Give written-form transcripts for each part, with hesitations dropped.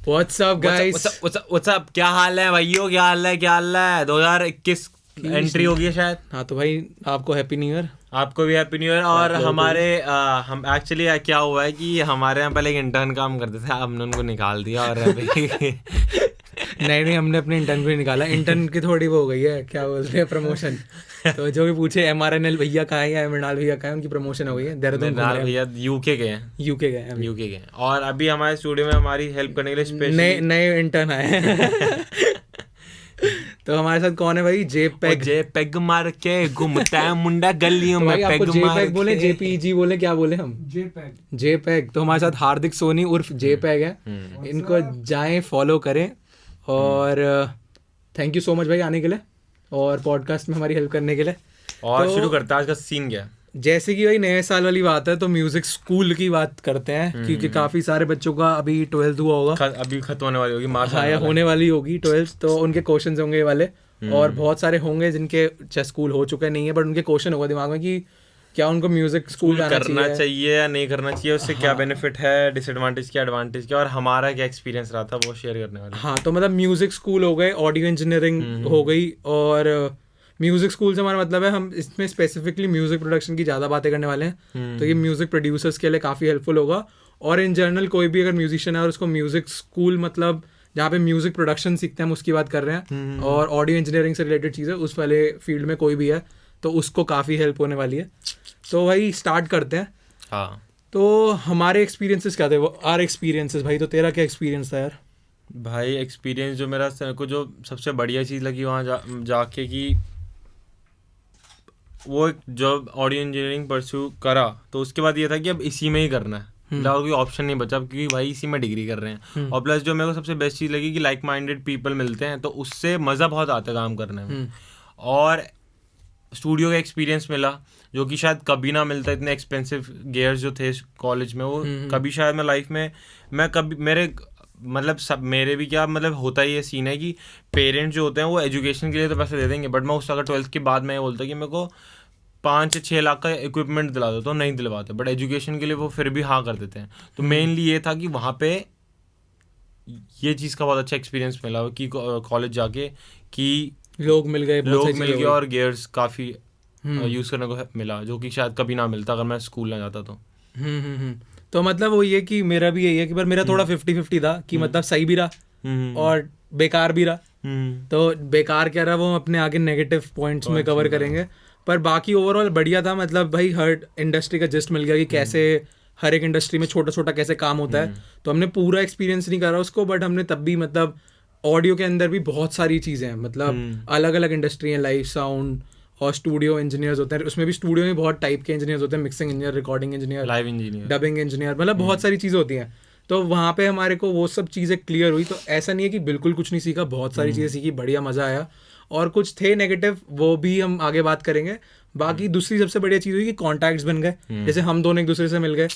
WhatsApp guys, WhatsApp, क्या हाल है भाइयों, क्या हाल है 2021 एंट्री हो गई है शायद। हाँ तो भाई आपको हैप्पी न्यू ईयर। आपको भी हैप्पी न्यू ईयर। और हम एक्चुअली क्या हुआ है कि हमारे यहाँ पहले एक इंटर्न काम करते थे, हमने उनको निकाल दिया और अभी नहीं हमने अपने इंटर्न को ही निकाला। इंटर्न की थोड़ी वो हो गई है, क्या बोलते हैं, प्रमोशन। तो जो भी पूछे MRNL भैया कहाँ है या मृणाल भैया कहाँ है, उनकी प्रमोशन हो गई है। देहरादून भैया यूके गए हैं। यूके गए। और अभी हमारे स्टूडियो में हमारी हेल्प करने के लिए स्पेशली नए इंटर्न आए हैं। तो हमारे साथ कौन है भाई? जेपेग मार के घूमता है मुंडा गलियों में, पेग मार बोले JPEG बोले, क्या बोले हम? जेपैग। तो हमारे साथ हार्दिक सोनी उर्फ जेपैग है। इनको जाएं फॉलो करें और थैंक यू सो मच भाई आने के लिए और पॉडकास्ट में हमारी हेल्प करने के लिए। और शुरू करते हैं आज का सीन क्या। जैसे कि भाई नए साल वाली बात है तो म्यूजिक स्कूल की बात करते हैं, क्योंकि काफी सारे बच्चों का अभी 12th हुआ होगा, अभी खत्म होने वाली होगी, मार्च होने वाली होगी 12th, तो उनके क्वेश्चंस होंगे ये वाले। और बहुत सारे होंगे जिनके चाहे स्कूल हो चुके नहीं है, बट उनके क्वेश्चन होगा दिमाग में कि क्या उनको म्यूजिक स्कूल करना चाहिए या नहीं करना चाहिए, उससे क्या बेनिफिट है, डिसएडवांटेज क्या, एडवांटेज क्या, और हमारा क्या एक्सपीरियंस रहा था वो शेयर करने वाले। हाँ तो मतलब म्यूजिक स्कूल हो गए, ऑडियो इंजीनियरिंग हो गई, और म्यूजिक स्कूल से हमारा मतलब है हम इसमें स्पेसिफिकली म्यूजिक प्रोडक्शन की ज़्यादा बातें करने वाले हैं। तो ये म्यूजिक प्रोड्यूसर्स के लिए काफ़ी हेल्पफुल होगा। और इन जनरल कोई भी अगर म्यूजिशियन है और उसको म्यूजिक स्कूल मतलब जहाँ पे म्यूजिक प्रोडक्शन सीखते हैं हम उसकी बात कर रहे हैं, और ऑडियो इंजीनियरिंग से रिलेटेड चीज़ें उस वाले फील्ड में कोई भी है तो उसको काफ़ी हेल्प होने वाली है। तो भाई स्टार्ट करते हैं। हाँ तो हमारे एक्सपीरियंसेस क्या थे? वो आर एक्सपीरियंसेस। भाई तो तेरा क्या एक्सपीरियंस था यार? भाई एक्सपीरियंस जो मेरा को जो सबसे बढ़िया चीज़ लगी वहाँ जाके कि वो एक जब ऑडियो इंजीनियरिंग परस्यू करा तो उसके बाद ये था कि अब इसी में ही करना है, और कोई ऑप्शन नहीं बचा, क्योंकि भाई इसी में डिग्री कर रहे हैं। और प्लस जो मेरे को सबसे बेस्ट चीज़ लगी कि लाइक माइंडेड पीपल मिलते हैं, तो उससे मज़ा बहुत आता है काम करने में। और स्टूडियो का एक्सपीरियंस मिला जो कि शायद कभी ना मिलता। इतने एक्सपेंसिव गियर्स जो थे कॉलेज में वो कभी शायद मैं लाइफ में कभी मतलब सब मेरे भी क्या मतलब होता ही ये सीन है कि पेरेंट्स जो होते हैं वो एजुकेशन के लिए तो पैसे दे देंगे, बट मैं उस अगर 12th के बाद मैं ये बोलता कि मेरे को 5 से 6 लाख का इक्विपमेंट दिला दो, तो नहीं दिलवाते, बट एजुकेशन के लिए वो फिर भी हाँ कर देते हैं। तो मेनली ये था कि वहाँ पे ये चीज़ का बहुत अच्छा एक्सपीरियंस मिला कि कॉलेज जाके कि लोग मिल गए और गियर्स काफ़ी यूज़ करने को मिला, जो कि शायद कभी ना मिलता अगर मैं स्कूल ना जाता तो। तो मतलब वो ये कि मेरा भी यही है कि पर मेरा थोड़ा 50-50 था कि मतलब सही भी रहा और बेकार भी रहा। तो बेकार क्या रहा वो हम अपने आगे नेगेटिव पॉइंट्स में कवर करेंगे, पर बाकी ओवरऑल बढ़िया था। मतलब भाई हर इंडस्ट्री का जस्ट मिल गया कि कैसे हर एक इंडस्ट्री में छोटा छोटा कैसे काम होता है। तो हमने पूरा एक्सपीरियंस नहीं करा उसको, बट हमने तब भी मतलब ऑडियो के अंदर भी बहुत सारी चीज़ें हैं, मतलब अलग अलग इंडस्ट्री हैं, लाइव साउंड और स्टूडियो इंजीनियर्स होते हैं। उसमें भी स्टूडियो में बहुत टाइप के इंजीनियर्स होते हैं, mixing engineer, recording engineer, live engineer, dubbing engineer, मतलब बहुत सारी चीज़ें होती हैं। तो वहाँ पे हमारे को वो सब चीज़ें क्लियर हुई। तो ऐसा नहीं है कि बिल्कुल कुछ नहीं सीखा, बहुत सारी चीज़ें सीखी, बढ़िया मज़ा आया। और कुछ थे नेगेटिव, वो भी हम आगे बात करेंगे। बाकी दूसरी सबसे बढ़िया चीज़ हुई कि कॉन्टैक्ट्स बन गए, जैसे हम दोनों एक दूसरे से मिल गए,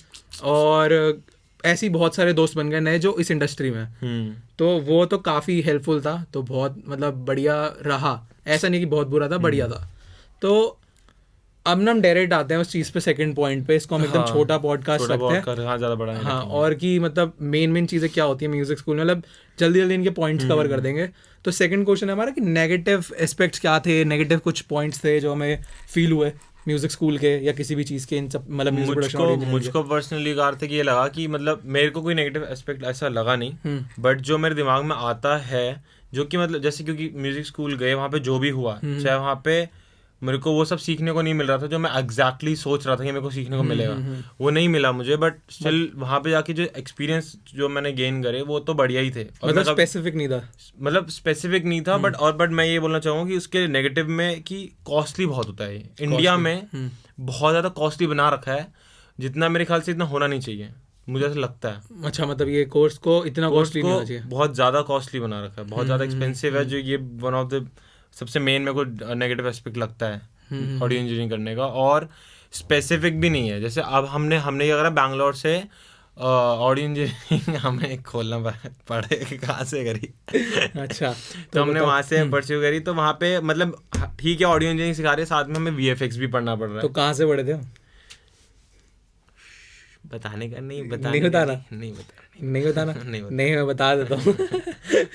और ऐसे ही बहुत सारे दोस्त बन गए नए जो इस इंडस्ट्री में। तो वो तो काफ़ी हेल्पफुल था। तो बहुत मतलब बढ़िया रहा, ऐसा नहीं कि बहुत बुरा था, बढ़िया था। तो अब ना हम डायरेक्ट आते हैं उस चीज़ पे, सेकंड पॉइंट पे। इसको हम एकदम छोटा पॉडकास्ट रखते हैं। हाँ, ज़्यादा बड़ा हाँ, और कि मतलब मेन चीज़ें क्या होती है म्यूजिक स्कूल में, मतलब जल्दी इनके पॉइंट्स कवर कर देंगे। तो सेकंड क्वेश्चन है हमारा कि नेगेटिव एस्पेक्ट्स क्या थे, नेगेटिव कुछ पॉइंट्स थे जो हमें फील हुए म्यूजिक स्कूल के या किसी भी चीज़ के, इन सब मतलब म्यूजिक प्रोडक्शन। मुझको पर्सनली अर्थ ये लगा कि मतलब मेरे को कोई नेगेटिव एस्पेक्ट ऐसा लगा नहीं, बट जो मेरे दिमाग में आता है जो कि मतलब जैसे क्योंकि म्यूजिक स्कूल गए वहाँ पे जो भी हुआ, चाहे वहाँ पे मेरे को वो सब सीखने को नहीं मिल रहा था जो मैं एग्जैक्टली सोच रहा था कि मेरे को सीखने को मिलेगा, वो नहीं मिला मुझे। बट स्टिल वहाँ पे जाके जो एक्सपीरियंस जो मैंने गेन करे वो तो बढ़िया ही थे। मतलब स्पेसिफिक नहीं था, बट मैं ये बोलना चाहूँगा कि उसके नेगेटिव में कि कॉस्टली बहुत होता है। इंडिया में बहुत ज़्यादा कॉस्टली बना रखा है, जितना मेरे ख्याल से इतना होना नहीं चाहिए, मुझे ऐसा लगता है। अच्छा, मतलब ये कोर्स को इतना कॉस्टली नहीं होना चाहिए, बहुत ज़्यादा कॉस्टली बना रखा है, बहुत ज़्यादा एक्सपेंसिव है, जो ये वन ऑफ द सबसे मेन मेरे को नेगेटिव एस्पेक्ट लगता है ऑडियो इंजीनियरिंग करने का। और स्पेसिफिक भी नहीं है, जैसे अब हमने ये करा बैंगलोर से ऑडियो इंजीनियरिंग हमें खोलना पड़े कहाँ से करी। अच्छा, तो हमने वहाँ से परस्यू करी। तो वहाँ पे मतलब ठीक है ऑडियो इंजीनियरिंग सिखा रहे हैं, साथ में हमें VFX भी पढ़ना पड़ रहा है। तो कहाँ से पढ़े थे? बताने का नहीं नहीं बताना? नहीं बताना नहीं बताना? नहीं बता नहीं, मैं बता देता हूँ।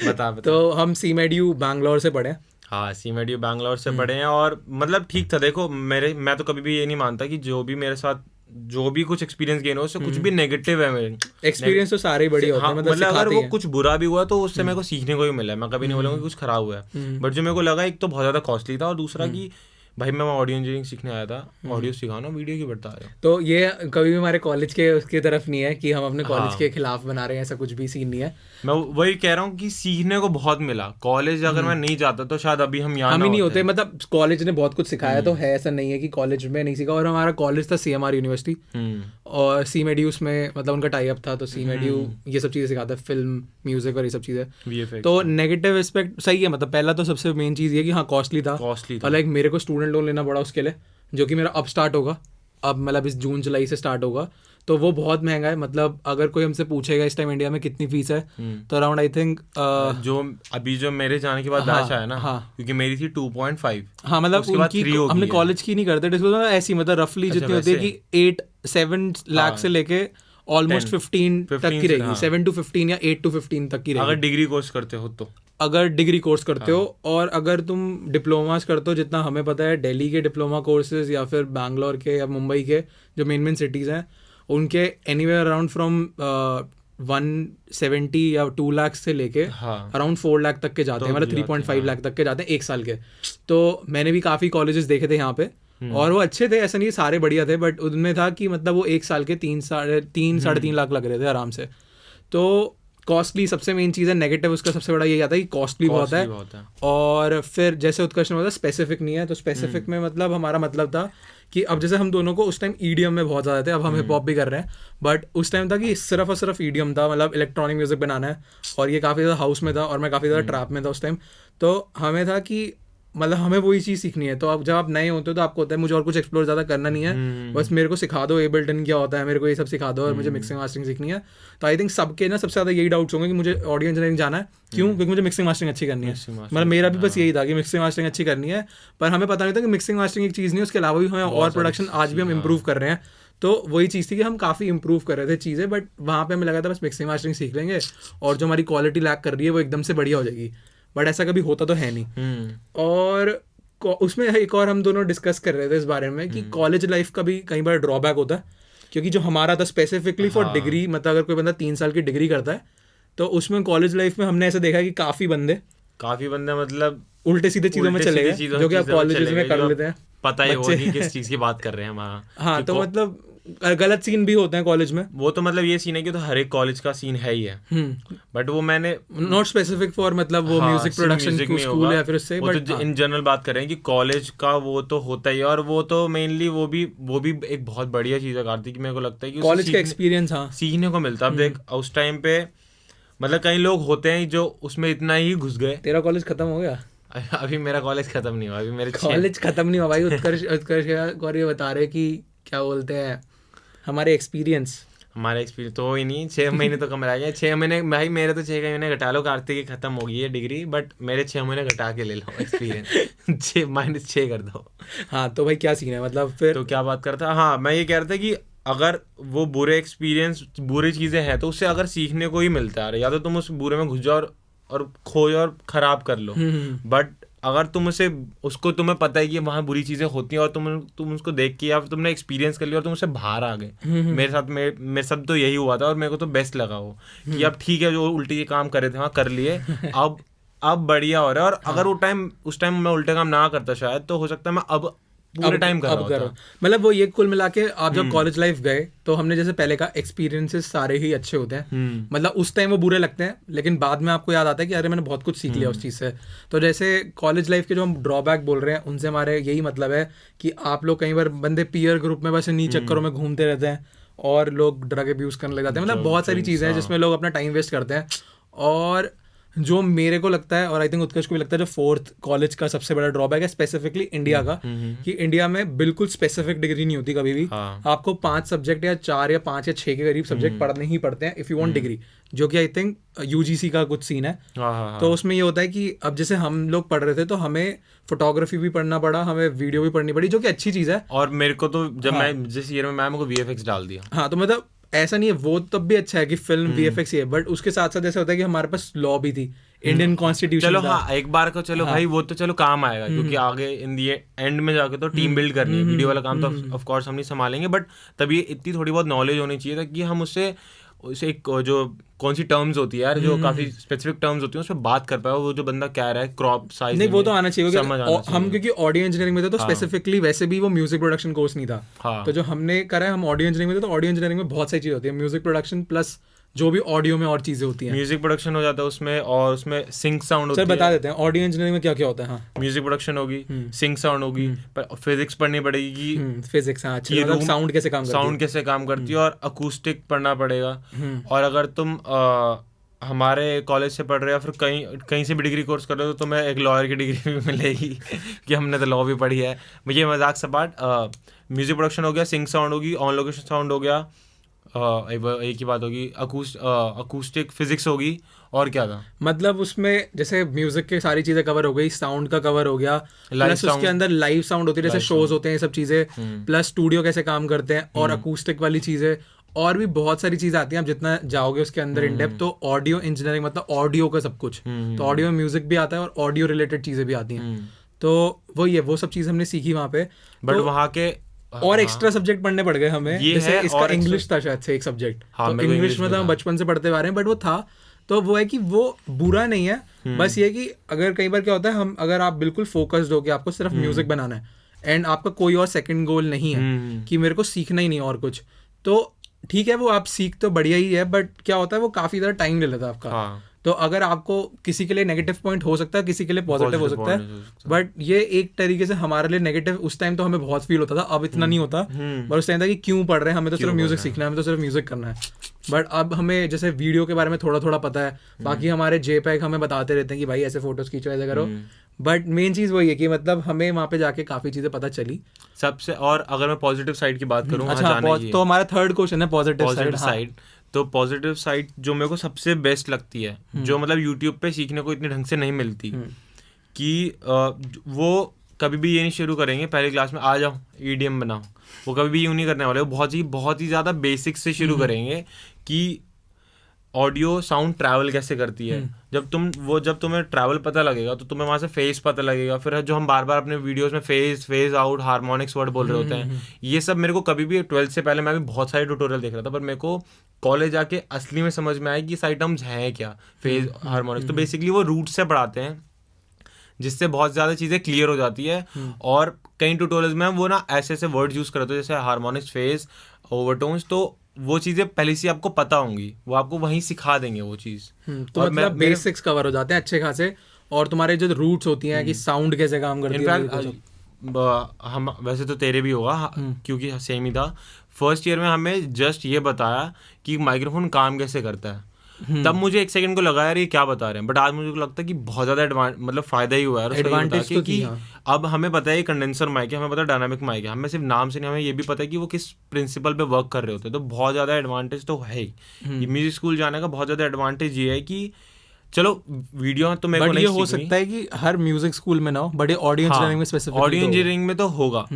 बता तो हम CMEDU बैंगलोर से पढ़े। हाँ, CMEDU बैंगलोर से पढ़े हैं और मतलब ठीक था। देखो मैं तो कभी भी ये नहीं मानता कि जो भी मेरे साथ जो भी कुछ एक्सपीरियंस गेन हो उससे कुछ भी नेगेटिव है मेरे एक्सपीरियंस तो सारे ही बढ़िया होते हाँ, हैं, मतलब मतलब अगर सिखाते वो हैं। कुछ बुरा भी हुआ तो उससे मेरे को सीखने को ही मिला है। मैं कभी नहीं बोलूँगा कि कुछ खराब हुआ है, बट जो मेरे को लगा एक तो बहुत ज़्यादा कॉस्टली था और दूसरा कि भाई मैं ऑडियो इंजीनियरिंग सीखने आया था, ऑडियो सिखाना, वीडियो क्यों बता रहे हो। तो ये कभी भी हमारे कॉलेज के उसकी तरफ नहीं है कि हम अपने कॉलेज हाँ। के खिलाफ बना रहे हैं, ऐसा कुछ भी सीन नहीं है। मैं वही कह रहा हूँ कि सीखने को बहुत मिला। कॉलेज अगर मैं नहीं जाता तो शायद अभी हम यहाँ हम ना ही नहीं होते। होते, मतलब कॉलेज ने बहुत कुछ सिखाया तो है, ऐसा नहीं है कि कॉलेज में नहीं सीखा। और हमारा कॉलेज था CMR यूनिवर्सिटी, और CMEDU उसमें मतलब उनका टाई अप था, तो CMEDU ये सब चीज़ें सिखाता है, फिल्म, म्यूजिक और ये सब चीज़ें। VFX तो नेगेटिव एस्पेक्ट सही है, मतलब पहला तो सबसे मेन चीज़ ये कि हाँ कॉस्टली था, कॉस्टली और लाइक मेरे को स्टूडेंट लोन लेना पड़ा उसके लिए, जो कि मेरा अब स्टार्ट होगा, अब मतलब इस जून जुलाई से स्टार्ट होगा। तो वो बहुत महंगा है, मतलब अगर कोई हमसे पूछेगा इस टाइम इंडिया में कितनी फीस है, तो अराउंड आई थिंक जो अभी जो मेरे जाने के बाद बैच आया ना, हाँ। क्योंकि मेरी थी 2.5, हाँ, मतलब उसके बाद उनकी 3 हो हमने गई है। कॉलेज की नहीं करते डिस्कस, ऐसी मतलब रफली जितनी होती है कि 8-7 लाख से लेके ऑलमोस्ट 15 तक की रहेगी, 7 to 15 या 8 to 15 तक की रहेगी, अगर डिग्री कोर्स करते हो तो। अगर डिग्री कोर्स करते हो। और अगर तुम डिप्लोमास करते हो, जितना हमें पता है दिल्ली के डिप्लोमा कोर्सेज या फिर बैंगलोर के या मुंबई के जो मेन सिटीज़ हैं, उनके एनीवेयर अराउंड फ्रॉम 170 या 2 लाख से लेके अराउंड 4 लाख तक के जाते हैं, मतलब 3.5 लाख तक के जाते हैं एक साल के। तो मैंने भी काफ़ी कॉलेजेस देखे थे यहाँ पे, और वो अच्छे थे, ऐसा नहीं सारे बढ़िया थे, बट उनमें था कि मतलब वो एक साल के 3-3.5 लाख लग रहे थे आराम से। तो कॉस्टली सबसे मेन चीज़ है, नेगेटिव उसका सबसे बड़ा यही आता है कि कॉस्टली बहुत है। और फिर जैसे उत्कर्ष ने बोला स्पेसिफिक नहीं है, तो स्पेसिफिक में मतलब हमारा मतलब था कि अब जैसे हम दोनों को उस टाइम EDM में बहुत ज़्यादा थे, अब हम हिप हॉप भी कर रहे हैं, बट उस टाइम था कि सिर्फ और सिर्फ EDM था, मतलब इलेक्ट्रॉनिक म्यूजिक बनाना है, और ये काफ़ी ज़्यादा हाउस में था और मैं काफ़ी ज़्यादा ट्रैप में था उस टाइम। तो हमें था कि मतलब हमें वही चीज़ सीखनी है। तो अब जब आप नए होते हो तो आपको होता है मुझे और कुछ एक्सप्लोर ज़्यादा करना नहीं है, बस मेरे को सिखा दो एबल्टन क्या होता है, मेरे को ये सब सिखा दो, और मुझे मिक्सिंग मास्टरिंग सीखनी है। तो आई थिंक सबके ना सबसे ज़्यादा यही डाउट्स होंगे कि मुझे ऑडियो इंजीनियरिंग जाना है, क्यों? क्योंकि मुझे मिक्सिंग मास्टरिंग अच्छी करनी है। मतलब मेरा भी बस यही था कि मिक्सिंग मास्टरिंग अच्छी करनी है, पर हमें पता नहीं था कि मिक्सिंग मास्टरिंग एक चीज़ नहीं है, उसके अलावा भी हमें और प्रोडक्शन आज भी हम इम्प्रूव कर रहे हैं। तो वही चीज़ थी कि हम काफ़ी इंप्रूव कर रहे थे चीज़ें, बट वहाँ पे हमें लगा था बस मिक्सिंग मास्टरिंग सीख लेंगे और जो हमारी क्वालिटी लैक कर रही है वो एकदम से बढ़िया हो जाएगी, बट ऐसा कभी होता तो है नहीं। और उसमें एक और हम दोनों डिस्कस कर रहे थे इस बारे में कि कॉलेज लाइफ का भी कई बार ड्रॉबैक होता है, क्योंकि जो हमारा था स्पेसिफिकली फॉर डिग्री, मतलब अगर कोई बंदा 3 साल की डिग्री करता है तो उसमें कॉलेज लाइफ में हमने ऐसा देखा कि काफ़ी बंदे मतलब उल्टे सीधे चीज़ों में चले गए, जो कि आप कॉलेजेस में कर लेते हैं, पता ही होगा कि किस चीज़ की बात कर रहे हैं हम। हाँ, तो मतलब गलत सीन भी होते हैं कॉलेज में। वो तो मतलब ये सीन है कि तो हर एक कॉलेज का सीन है ही है, बट वो मैंने नॉट स्पेसिफिक फॉर मतलब वो म्यूजिक प्रोडक्शन स्कूल या फिर उससे, बट इन जनरल बात कर रहे हैं कि कॉलेज का वो तो होता ही है, और वो तो मेनली वो भी एक बहुत बढ़िया चीज़ है कार्तिक, मेरे को लगता है कि कॉलेज का एक्सपीरियंस हाँ सीखने को मिलता है। अब देख उस टाइम पे मतलब कई लोग होते हैं जो उसमें इतना ही घुस गए। तेरा कॉलेज खत्म हो गया? अभी मेरा कॉलेज खत्म नहीं हुआ, अभी मेरे कॉलेज खत्म नहीं हुआ भाई। उत्कर्ष गौर ये बता रहे कि क्या बोलते हैं हमारे एक्सपीरियंस तो ही नहीं, 6 महीने तो कम रह गया। 6 महीने भाई मेरे तो 6 महीने घटा लो, कार्तिक की खत्म हो गई है डिग्री, बट मेरे 6 महीने घटा के ले लो एक्सपीरियंस। 6 कर दो। हाँ, तो भाई क्या सीन है मतलब फिर तो क्या बात करता। हाँ, मैं ये कह रहा था कि अगर वो बुरे एक्सपीरियंस बुरी चीज़ें हैं तो उससे अगर सीखने को ही मिलता है, या तो तुम उस बुरे में घुस जाओ और खोज और ख़राब कर लो, बट अगर तुम उसे उसको तुम्हें पता है कि वहाँ बुरी चीज़ें होती हैं और तुम उसको देख के या तुमने एक्सपीरियंस कर लिया और तुम उससे बाहर आ गए। मेरे साथ तो यही हुआ था, और मेरे को तो बेस्ट लगा वो कि अब ठीक है, जो उल्टे ये काम कर रहे थे वहाँ कर लिए, अब बढ़िया हो रहा है। और अगर उस टाइम मैं उल्टे काम ना करता शायद, तो हो सकता है मैं अब पूरे टाइम कर रहा होता। मतलब वो ये कुल मिला के आप जब कॉलेज लाइफ गए तो हमने जैसे पहले का एक्सपीरियंसेस सारे ही अच्छे होते हैं, मतलब उस टाइम वो बुरे लगते हैं, लेकिन बाद में आपको याद आता है कि अरे मैंने बहुत कुछ सीख लिया उस चीज़ से। तो जैसे कॉलेज लाइफ के जो हम ड्रॉबैक बोल रहे हैं उनसे हमारे यही मतलब है कि आप लोग कई बार बंदे पीयर ग्रुप में बस इन्हीं चक्करों में घूमते रहते हैं और लोग ड्रग अब्यूज़ करने लग जाते हैं, मतलब बहुत सारी चीज़ें हैं जिसमें लोग अपना टाइम वेस्ट करते हैं। और जो मेरे को लगता है और आई थिंक उत्कर्ष को भी लगता है जो 4th कॉलेज का सबसे बड़ा ड्रॉबैक है स्पेसिफिकली इंडिया का, कि इंडिया में बिल्कुल स्पेसिफिक डिग्री नहीं होती कभी भी। आपको 5 सब्जेक्ट या 4 या 5 या 6 के करीब सब्जेक्ट पढ़ने ही पड़ते हैं इफ़ यू वांट डिग्री, जो कि आई थिंक UGC का कुछ सीन है। तो उसमें ये होता है कि अब जैसे हम लोग पढ़ रहे थे तो हमें फोटोग्राफी भी पढ़ना पड़ा, हमें वीडियो भी पढ़नी पड़ी, जो कि अच्छी चीज़ है। और मेरे को तो जब मैं जिस ईयर में मैम को VFX डाल दिया। हाँ, तो मतलब ऐसा नहीं है, वो तब भी अच्छा है कि फिल्म VFX ही है, बट उसके साथ साथ ऐसा होता है कि हमारे पास लॉ भी थी, इंडियन कॉन्स्टिट्यूशन चलो था। हाँ, एक बार को चलो भाई वो तो चलो काम आएगा, क्योंकि आगे इन दी एंड में जाके तो टीम बिल्ड करनी है, वीडियो वाला काम तो ऑफ कोर्स हम नहीं संभालेंगे, बट तभी इतनी थोड़ी बहुत नॉलेज होनी चाहिए ताकि हम उससे एक जो कौन सी टर्म्स होती है यार, जो काफी स्पेसिफिक टर्म्स होती है उस पर बात कर पाए, वो जो बंदा कह रहा है क्रॉप साइज नहीं, वो तो आना चाहिए, समझ आना क्योंकि हम क्योंकि ऑडियो इंजीनियरिंग में थे तो स्पेसिफिकली वैसे भी वो म्यूजिक प्रोडक्शन कोर्स नहीं था। हाँ। तो जो हमने करा है, हम ऑडियो इंजीनियरिंग में थे, तो ऑडियो इंजीनियरिंग में बहुत सारी चीज़ होती है, म्यूजिक प्रोडक्शन प्लस जो भी ऑडियो में और चीज़ें होती हैं, म्यूजिक प्रोडक्शन हो जाता है उसमें, और उसमें सिंक साउंड होती सर है। बता देते हैं ऑडियो इंजीनियरिंग में क्या क्या होता है। हाँ, म्यूजिक प्रोडक्शन होगी, सिंक साउंड होगी, पर फिजिक्स पढ़नी पड़ेगी कि फिजिक्स, हाँ, ये अच्छा, साउंड कैसे काम करती है, साउंड कैसे काम करती है, और अकूस्टिक पढ़ना पड़ेगा। और अगर तुम हमारे कॉलेज से पढ़ रहे हो, फिर कहीं कहीं से भी डिग्री कोर्स कर रहे हो, तो तुम्हें एक लॉयर की डिग्री भी मिलेगी कि हमने तो लॉ भी पढ़ी है। ये मजाक सपाट, म्यूजिक प्रोडक्शन हो गया, सिंक साउंड होगी, ऑन लोकेशन साउंड हो गया, एक ही बात होगी, अकूस्टिक फिजिक्स होगी, और क्या था, मतलब उसमें जैसे म्यूजिक की सारी चीजें कवर हो गई, साउंड का कवर हो गया, प्लस उसके अंदर लाइव साउंड होती है, जैसे शोज होते हैं, ये सब चीजें, प्लस स्टूडियो कैसे काम करते हैं, और अकूस्टिक वाली चीजें, और भी बहुत सारी चीजें आती हैं। आप जितना जाओगे उसके अंदर इन डेप्थ, तो ऑडियो इंजीनियरिंग मतलब ऑडियो का सब कुछ, तो ऑडियो में म्यूजिक भी आता है और ऑडियो रिलेटेड चीजें भी आती हैं। तो वही है, वो सब चीज हमने सीखी वहाँ पे, बट वहाँ के और एक्स्ट्रा सब्जेक्ट पढ़ने पड़ गए हमें, जैसे इसका इंग्लिश था शायद से एक सब्जेक्ट, तो इंग्लिश में तो हम बचपन से पढ़ते आ रहे हैं, बट वो था, तो वो है कि वो बुरा नहीं है, बस ये कि अगर कई बार क्या होता है, हम अगर आप बिल्कुल फोकस्ड हो कि आपको सिर्फ म्यूजिक बनाना है एंड आपका कोई और सेकंड गोल नहीं है कि मेरे को सीखना ही नहीं और कुछ, तो ठीक है, वो आप सीख तो बढ़िया ही है, बट क्या होता है वो काफी ज्यादा टाइम ले लेता है आपका। तो अगर आपको किसी के लिए नेगेटिव पॉइंट हो सकता है, किसी के लिए पॉजिटिव हो सकता है, बट ये एक तरीके से हमारे लिए नेगेटिव उस टाइम तो हमें बहुत फील होता था, अब इतना नहीं होता, पर उस टाइम था कि क्यों पढ़ रहे हैं, हमें तो सिर्फ म्यूजिक सीखना है, हमें तो सिर्फ म्यूजिक करना है। बट अब हमें जैसे वीडियो के बारे में थोड़ा थोड़ा पता है, बाकी हमारे JPEG हमें बताते रहते हैं कि भाई ऐसे फोटोज खींचो, ऐसे करो, बट मेन चीज वही है कि मतलब हमें वहाँ पे जाके काफी चीजें पता चली सबसे। और अगर मैं पॉजिटिव साइड की बात करूँ, अच्छा, तो हमारा थर्ड क्वेश्चन है पॉजिटिव साइड। तो पॉजिटिव साइड जो मेरे को सबसे बेस्ट लगती है, जो मतलब यूट्यूब पे सीखने को इतने ढंग से नहीं मिलती, कि वो कभी भी ये नहीं शुरू करेंगे पहली क्लास में आ जाओ EDM बनाओ, वो कभी भी यूँ नहीं करने वाले, वो बहुत ही ज़्यादा बेसिक से शुरू करेंगे कि ऑडियो साउंड ट्रैवल कैसे करती है। जब तुम्हें ट्रैवल पता लगेगा तो तुम्हें वहाँ से फेज पता लगेगा, फिर जो हम बार बार अपने वीडियोस में फेज आउट, हार्मोनिक्स वर्ड बोल रहे होते हैं, ये सब मेरे को कभी भी 12th से पहले मैं भी बहुत सारे ट्यूटोरियल देख रहा था, पर मेरे को कॉलेज आके असली में समझ में आया कि साइड टर्म्स हैं क्या, फेज, हार्मोनिक्स, तो बेसिकली वो रूट से पढ़ाते हैं, जिससे बहुत ज़्यादा चीज़ें क्लियर हो जाती है। और कई ट्यूटोरियल्स में वो ना ऐसे ऐसे वर्ड यूज़ करते हैं जैसे हार्मोनिक्स, फेज, ओवरटोन्स, तो वो चीज़ें पहले से आपको पता होंगी, वो आपको वहीं सिखा देंगे वो चीज़। तो मतलब बेसिक्स कवर हो जाते हैं अच्छे खासे, और तुम्हारे जो रूट्स होती हैं कि साउंड कैसे काम करती है। इनफैक्ट हम वैसे तो तेरे भी होगा क्योंकि सेम ही था, फर्स्ट ईयर में हमें जस्ट ये बताया कि माइक्रोफोन काम कैसे करता है, तब मुझे एक सेकंड को लगा यार ये क्या बता रहे हैं, बट आज मुझे लगता है कि बहुत ज़्यादा मतलब फ़ायदा ही हुआ है एडवांटेज तो कि अब हमें पता है कंडेंसर माइक है, हमें पता है डायनामिक माइक है, हमें सिर्फ नाम से नहीं, हमें ये भी पता है कि वो किस प्रिंसिपल पे वर्क कर रहे होते हैं, तो बहुत ज़्यादा एडवांटेज तो है ही। म्यूजिक स्कूल जाने का बहुत ज़्यादा एडवांटेज ये है कि चलो वीडियो तो मेरे को नहीं हो सकता है कि हर म्यूजिक स्कूल में ना हो, बड़े ऑडियो इंजीनियरिंग में स्पेसिफिक ऑडियो इंजीनियरिंग में तो होगा,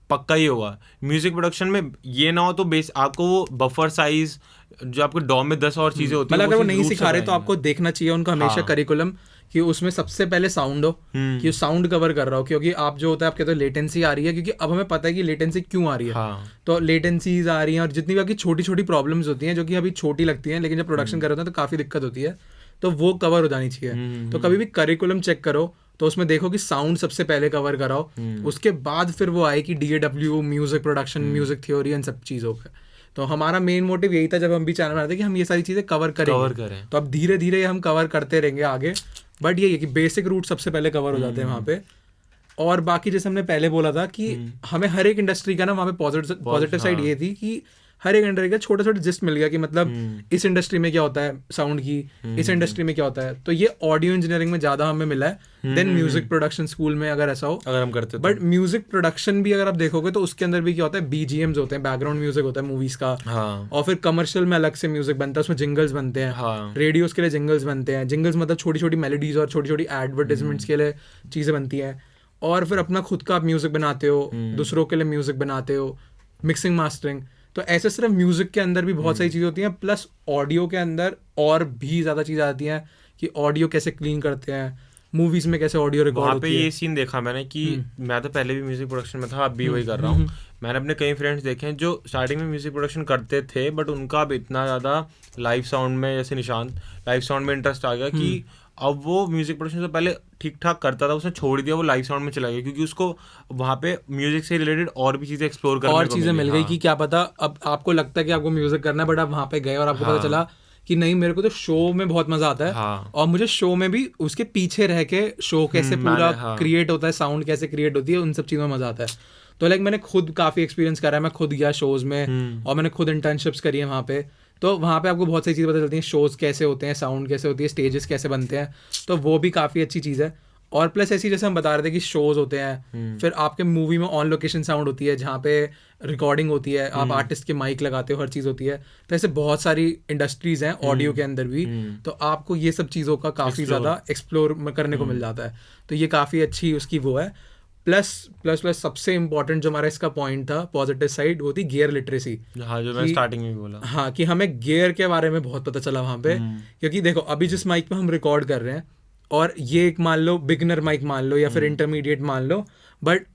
पक्का ही होगा। म्यूजिक प्रोडक्शन में ये ना हो तो बेस आपको वो बफर साइज जो आपको डॉम में 10 और चीजें होती है, मतलब अगर वो नहीं सिखा रहे तो आपको देखना चाहिए उनका हमेशा करिकुलम कि उसमें सबसे पहले साउंड हो, कि साउंड कवर कर रहा हो, क्योंकि आप जो होता है आप कहते हो लेटेंसी आ रही है, क्योंकि अब हमें पता है कि लेटेंसी क्यों आ रही है, तो लेटेंसीज आ रही हैं, और जितनी भी आपकी छोटी छोटी प्रॉब्लम्स होती हैं जो कि अभी छोटी लगती हैं, लेकिन जब प्रोडक्शन कर रहे होते हैं तो काफी दिक्कत होती है, तो वो कवर हो जानी चाहिए। तो कभी भी करिकुलम चेक करो तो उसमें देखो कि साउंड सबसे पहले कवर कराओ, उसके बाद फिर वो आए कि DAW, music production, music theory, इन सब चीज़ों पे। तो हमारा मेन मोटिव यही था जब हम भी चैनल बनाते कि हम ये सारी चीज़ें कवर करें। तो अब धीरे धीरे हम कवर करते रहेंगे आगे, बट ये है कि बेसिक रूट सबसे पहले कवर हो जाते हैं वहाँ पे। और बाकी जैसे हमने पहले बोला था कि हमें हर एक इंडस्ट्री का ना वहाँ पे पॉजिटिव साइड ये थी कि हर एक इंडस्ट्री का छोटा छोटा जिस्ट मिल गया कि मतलब इस इंडस्ट्री में क्या होता है साउंड की, इस इंडस्ट्री में क्या होता है, तो ये ऑडियो इंजीनियरिंग में ज्यादा हमें मिला है देन म्यूजिक प्रोडक्शन स्कूल में अगर ऐसा हो, अगर हम करते। बट म्यूजिक प्रोडक्शन भी अगर आप देखोगे तो उसके अंदर भी क्या होता है, BGMs होते हैं, बैकग्राउंड म्यूजिक होता है मूवीज का, और फिर कमर्शियल में अलग से म्यूजिक बनता है, उसमें जिंगल्स बनते हैं, रेडियोज के लिए जिंगल्स बनते हैं, जिंगल्स मतलब छोटी छोटी मेलोडीज और छोटी छोटी एडवर्टाइजमेंट्स के लिए चीजें बनती हैं, और फिर अपना खुद का आप म्यूजिक बनाते हो, दूसरों के लिए म्यूजिक बनाते हो, मिक्सिंग मास्टरिंग, तो ऐसे सिर्फ म्यूजिक के अंदर भी बहुत सारी चीज़ें होती हैं, प्लस ऑडियो के अंदर और भी ज़्यादा चीज़ें आती हैं कि ऑडियो कैसे क्लीन करते हैं, मूवीज में कैसे ऑडियो रिकॉर्ड वहाँ पे होती है। ये सीन देखा मैंने कि मैं तो पहले भी म्यूजिक प्रोडक्शन में था, अब भी वही कर रहा हूँ। मैंने अपने कई फ्रेंड्स देखे हैं जो स्टार्टिंग में म्यूजिक प्रोडक्शन करते थे, बट उनका अब इतना ज़्यादा लाइव साउंड में, जैसे निशांत लाइव साउंड में इंटरेस्ट आ गया कि अब वो म्यूजिक प्रोडक्शन से पहले ठीक ठाक करता था, उसने छोड़ दिया, वो लाइव साउंड में चला गया क्योंकि उसको वहाँ पे म्यूजिक से रिलेटेड और भी चीज़ें एक्सप्लोर करने और को चीज़ें मिल गई हाँ। कि क्या पता अब आपको लगता है कि आपको म्यूजिक करना है, बट आप वहाँ पे गए और आपको पता चला कि नहीं, मेरे को तो शो में बहुत मजा आता है, हाँ। और मुझे शो में भी उसके पीछे रह के शो कैसे पूरा हाँ। क्रिएट होता है, साउंड कैसे क्रिएट होती है, उन सब चीज़ों में मजा आता है। तो लाइक मैंने खुद काफ़ी एक्सपीरियंस करा है, मैं खुद गया शोज़ में और मैंने खुद इंटर्नशिप्स करी है वहाँ पे। तो वहाँ पे आपको बहुत सारी चीज़ें पता चलती हैं, शोज़ कैसे होते हैं, साउंड कैसे होती है, स्टेजेस कैसे बनते हैं, तो वो भी काफ़ी अच्छी चीज़ है। और प्लस ऐसी जैसे हम बता रहे थे कि शोज होते हैं, फिर आपके मूवी में ऑन लोकेशन साउंड होती है जहाँ पे रिकॉर्डिंग होती है, आप आर्टिस्ट के माइक लगाते हो, हर चीज़ होती है। तो ऐसे बहुत सारी इंडस्ट्रीज हैं ऑडियो के अंदर भी, तो आपको ये सब चीज़ों का काफ़ी ज़्यादा एक्सप्लोर करने को मिल जाता है। तो ये काफ़ी अच्छी उसकी वो है। प्लस प्लस प्लस सबसे इम्पोर्टेंट जो हमारा इसका पॉइंट था, पॉजिटिव साइड, वो थी गियर लिटरेसी। हाँ, जो मैं स्टार्टिंग में भी बोला। हाँ, कि हमें गियर के बारे में बहुत पता चला वहाँ पे, क्योंकि देखो अभी जिस माइक पे हम रिकॉर्ड कर रहे हैं, और ये एक मान लो बिगनर माइक मान लो या फिर इंटरमीडिएट मान लो, बट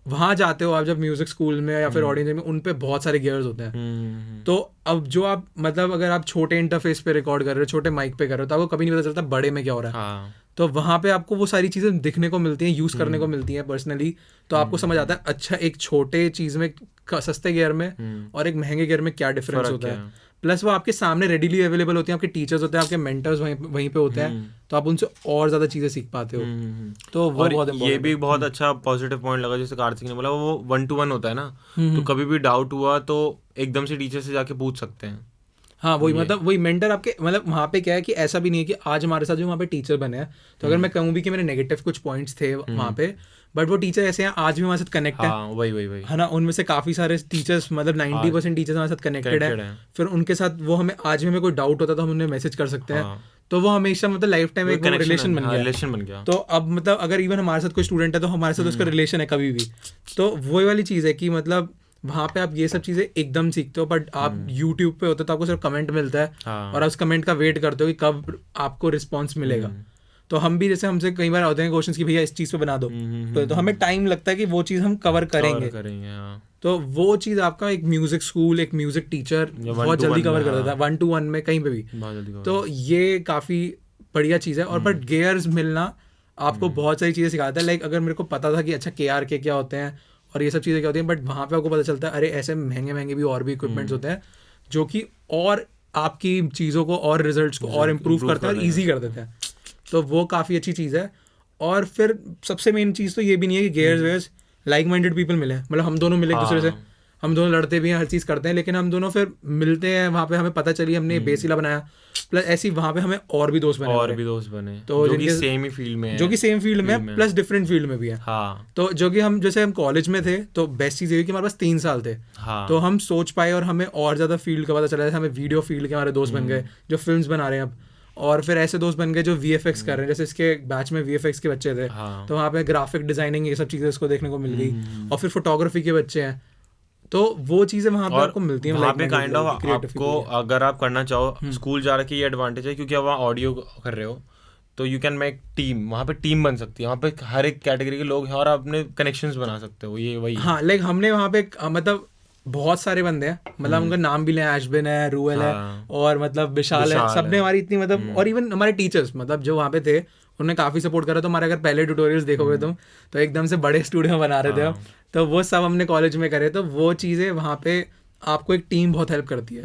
वहाँ जाते हो आप जब म्यूजिक स्कूल में या फिर ऑडियंस में, उन पे बहुत सारे गियर्स होते हैं। तो अब जो आप मतलब अगर आप छोटे इंटरफेस पे रिकॉर्ड कर रहे हो, छोटे माइक पे कर रहे हो, तो आपको कभी नहीं पता चलता बड़े में क्या हो रहा है। हाँ। तो वहाँ पे आपको वो सारी चीज़ें दिखने को मिलती हैं, यूज़ करने को मिलती हैं पर्सनली, तो आपको समझ आता है अच्छा एक छोटे चीज़ में, सस्ते गियर में और एक महंगे गियर में क्या डिफरेंस होता है। प्लस वो आपके सामने रेडीली अवेलेबल होते हैं, आपके टीचर्स होते हैं, आपके मेंटर्स वहीं पे होते हैं, तो आप उनसे और ज़्यादा चीज़ें सीख पाते हो। तो वो बहुत ये भी बहुत अच्छा पॉजिटिव पॉइंट लगा, जैसे कार्तिक ने बोला, वो 1-to-1 होता है ना, तो कभी भी डाउट हुआ तो एकदम से टीचर से जाके पूछ सकते हैं। हाँ, वही मतलब वही मेंटर आपके, मतलब वहाँ पे क्या है कि ऐसा भी नहीं है कि आज हमारे साथ जो वहाँ पे टीचर बने हैं, तो अगर मैं कहूँ भी कि मेरे नेगेटिव कुछ पॉइंट्स थे वहाँ पे, बट वो टीचर ऐसे हैं आज भी हमारे साथ कनेक्ट है। वही है ना, उनमें से काफ़ी सारे टीचर्स, मतलब 90% टीचर्स हमारे साथ कनेक्टेड है। फिर उनके साथ वो हमें आज भी हमें कोई डाउट होता है तो हम उन्हें मैसेज कर सकते हैं। तो वो हमेशा मतलब लाइफ टाइम एक रिलेशन बन गया। तो अब मतलब अगर इवन हमारे साथ कोई स्टूडेंट है तो हमारे साथ उसका रिलेशन है कभी भी। तो वही वाली चीज़ है कि मतलब वहाँ पे आप ये सब चीज़ें एकदम सीखते हो, बट आप यूट्यूब पे होते हो तो आपको सिर्फ कमेंट मिलता है और आप उस कमेंट का वेट करते हो कि कब आपको रिस्पॉन्स मिलेगा। तो हम भी जैसे हमसे कई बार होते हैं क्वेश्चन कि भैया इस चीज़ पे बना दो, तो हमें टाइम लगता है कि वो चीज़ हम कवर करेंगे। तो वो चीज़ आपका एक म्यूजिक स्कूल, एक म्यूजिक टीचर बहुत जल्दी कवर कर देता है, 1-to-1 में कहीं पे भी। तो ये काफ़ी बढ़िया चीज़ है। और बट गेयर्स मिलना आपको बहुत सारी चीज़ें सिखाता है। लाइक अगर मेरे को पता था कि अच्छा KR के क्या होते हैं और ये सब चीज़ें क्या होती हैं, बट वहाँ पे आपको पता चलता है अरे ऐसे महंगे भी और भी इक्विपमेंट्स होते हैं जो कि और आपकी चीज़ों को और रिजल्ट्स को और इम्प्रूव करते हैं और ईजी कर देते हैं। तो वो काफ़ी अच्छी चीज़ है। और फिर सबसे मेन चीज़ तो ये भी नहीं है कि गेयर्स वेयर्स लाइक माइंडेड पीपल मिले, मतलब हम दोनों मिले एक दूसरे से, हम दोनों लड़ते भी हैं, हर चीज़ करते हैं, लेकिन हम दोनों फिर मिलते हैं वहाँ पे, हमें पता चली, हमने बेसिला बनाया, प्लस ऐसी वहाँ पे हमें और भी दोस्त बने तो जो कि सेम ही फील्ड में है, जो कि सेम फील्ड में प्लस डिफरेंट फील्ड में भी है। तो जो कि हम जैसे हम कॉलेज में थे तो बेस्ट चीज़ ये कि हमारे पास 3 साल थे, तो हम सोच पाए और हमें और ज़्यादा फील्ड का पता चला। हमें वीडियो फील्ड के हमारे दोस्त बन गए जो फिल्म्स बना रहे हैं अब, और फिर ऐसे दोस्त बन गए जो VFX कर रहे हैं, जैसे इसके बैच में VFX के बच्चे थे, तो वहाँ पे ग्राफिक डिजाइनिंग ये सब चीज़ें उसको देखने को मिल गई। और फिर फोटोग्राफी के बच्चे हैं, तो वो चीज़ें वहाँ पे आपको मिलती हैं। वहाँ पे काइंड ऑफ आपको अगर आप करना चाहो स्कूल जा रहे, ये एडवांटेज है क्योंकि आप वहाँ ऑडियो कर रहे हो तो यू कैन मेक टीम, वहाँ पे टीम बन सकती है, वहाँ पे हर एक कैटेगरी के लोग हैं और आप अपने कनेक्शंस बना सकते हो। ये वही हाँ, लाइक हमने वहाँ पे मतलब बहुत सारे बंदे हैं, मतलब उनका नाम भी लें, ऐशबिन है, रूएल है और मतलब विशाल है, सबने हमारी इतनी मतलब, और इवन हमारे टीचर्स मतलब जो वहाँ पे थे उन्होंने काफ़ी सपोर्ट करा। तो हमारे अगर पहले ट्यूटोरियल्स देखोगे तुम तो एकदम से बड़े स्टूडियो बना रहे थे हम, तो वो सब हमने कॉलेज में करे। तो वो चीज़ें वहाँ पे आपको एक टीम बहुत हेल्प करती है।